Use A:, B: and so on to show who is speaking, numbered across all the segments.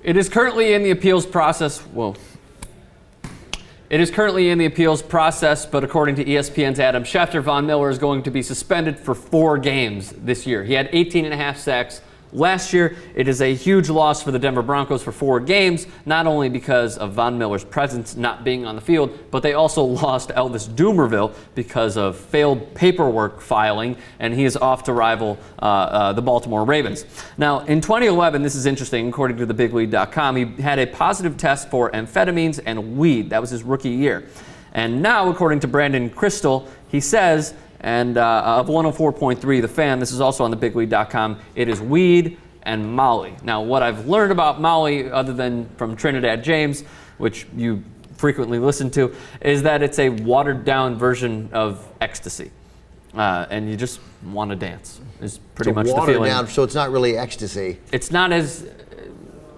A: It is currently in the appeals process. It is currently in the appeals process, but according to ESPN's Adam Schefter, Vonn Miller is going to be suspended for 4 games this year. He had 18.5 sacks last year. It is a huge loss for the Denver Broncos for 4 games, not only because of Vonn Miller's presence not being on the field, but they also lost Elvis Dumervil because of failed paperwork filing, and he is off to rival the Baltimore Ravens. Now, in 2011, this is interesting, according to thebigleague.com, he had a positive test for amphetamines and weed. That was his rookie year. And now, according to Brandon Krisztal, he says, and of 104.3 The Fan, this is also on thebigleague.com, it is weed and Molly. Now, what I've learned about Molly, other than from Trinidad James, which you frequently listen to, is that it's a watered-down version of ecstasy. And you just want to dance, is pretty much the feeling.
B: Down, so it's not really ecstasy.
A: It's not as...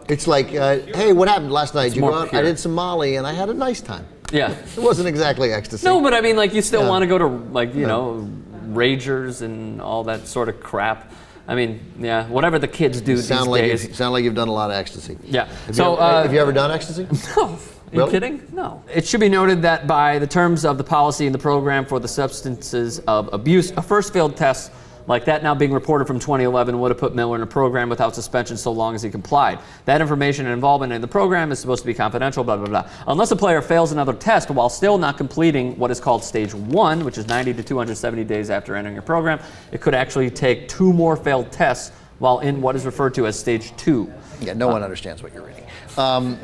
B: It's like, hey, what happened last night? You go out,
A: pure.
B: I did some Molly, and I had a nice time.
A: Yeah.
B: It wasn't exactly ecstasy.
A: No, but I mean, like, you still want to go to, like, you know, ragers and all that sort of crap. I mean, yeah, whatever the kids do these days.
B: Sound like you've done a lot of ecstasy.
A: Yeah.
B: Have you ever done ecstasy?
A: No. Are you kidding? No. It should be noted that by the terms of the policy in the program for the substances of abuse, a first failed test like that now being reported from 2011 would have put Miller in a program without suspension so long as he complied. That information and involvement in the program is supposed to be confidential, blah, blah, blah. Unless a player fails another test while still not completing what is called stage 1, which is 90 to 270 days after entering your program, it could actually take 2 more failed tests while in what is referred to as stage 2.
B: Yeah, no one understands what you're reading.
A: Outline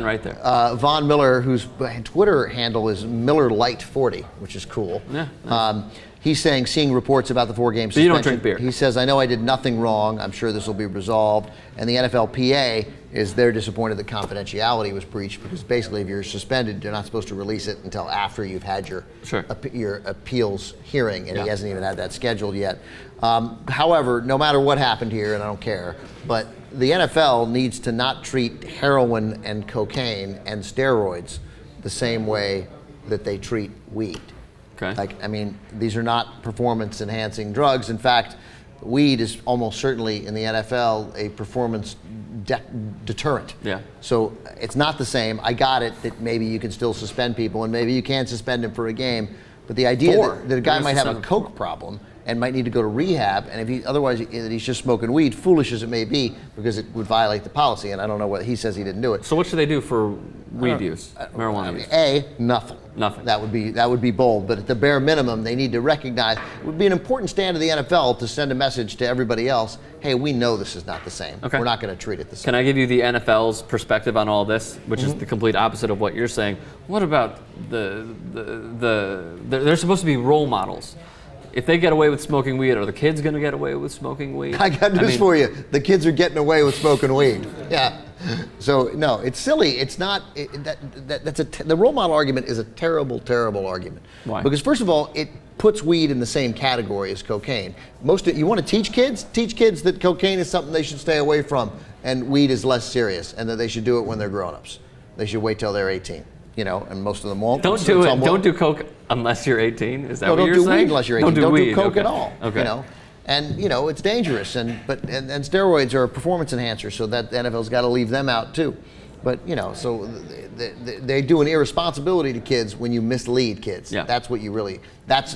A: right there.
B: Vonn Miller, whose Twitter handle is MillerLight40, which is cool.
A: Yeah, nice.
B: He's saying, seeing reports about the 4-game suspension.
A: You don't drink beer.
B: He says, I know I did nothing wrong. I'm sure this will be resolved. And the NFLPA they're disappointed that confidentiality was breached because basically if you're suspended, you're not supposed to release it until after you've had your appeals hearing, and he hasn't even had that scheduled yet. However, no matter what happened here, and I don't care, but the NFL needs to not treat heroin and cocaine and steroids the same way that they treat weed.
A: Okay.
B: Like, I mean, these are not performance-enhancing drugs. In fact, weed is almost certainly in the NFL a performance deterrent.
A: Yeah.
B: So it's not the same. I got it that maybe you can still suspend people and maybe you can suspend him for a game, but the idea that a guy might have a coke problem and might need to go to rehab, and if he otherwise that he's just smoking weed, foolish as it may be, because it would violate the policy, and I don't know what he says he didn't do it.
A: So what should they do for weed use, marijuana use?
B: Nothing.
A: Nothing.
B: That would be bold, but at the bare minimum, they need to recognize it would be an important stand of the NFL to send a message to everybody else. Hey, we know this is not the same.
A: Okay.
B: We're not going to treat it the same.
A: Can I give you the NFL's perspective on all this, which is the complete opposite of what you're saying? What about they're supposed to be role models. If they get away with smoking weed, are the kids going to get away with smoking weed?
B: I got news for you. The kids are getting away with smoking weed. Yeah. So no, it's silly. It's not. The role model argument is a terrible, terrible argument.
A: Why?
B: Because first of all, it puts weed in the same category as cocaine. You want to teach kids that cocaine is something they should stay away from, and weed is less serious, and that they should do it when they're grown-ups. They should wait till they're 18. You know, and most of them won't.
A: Don't do it. Don't do coke unless you're 18. Is that what you're saying?
B: Don't do weed unless you're 18. Don't do coke at all.
A: Okay.
B: You know, and you know it's dangerous. And steroids are a performance enhancer, so that the NFL's got to leave them out too. But you know, so they do an irresponsibility to kids when you mislead kids.
A: Yeah.
B: That's what you really.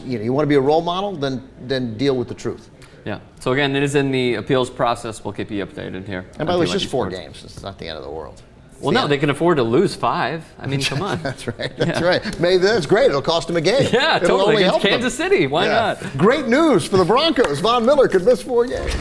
B: You want to be a role model, then deal with the truth.
A: Yeah. So again, it is in the appeals process. We'll keep you updated here.
B: And by the way, it's just 4 games. It's not the end of the world.
A: Well, no, they can afford to lose 5. I mean, come on.
B: That's right. That's right. Maybe that's great. It'll cost them a game.
A: Yeah, totally. Against Kansas City. Why not?
B: Great news for the Broncos. Vonn Miller could miss 4 games.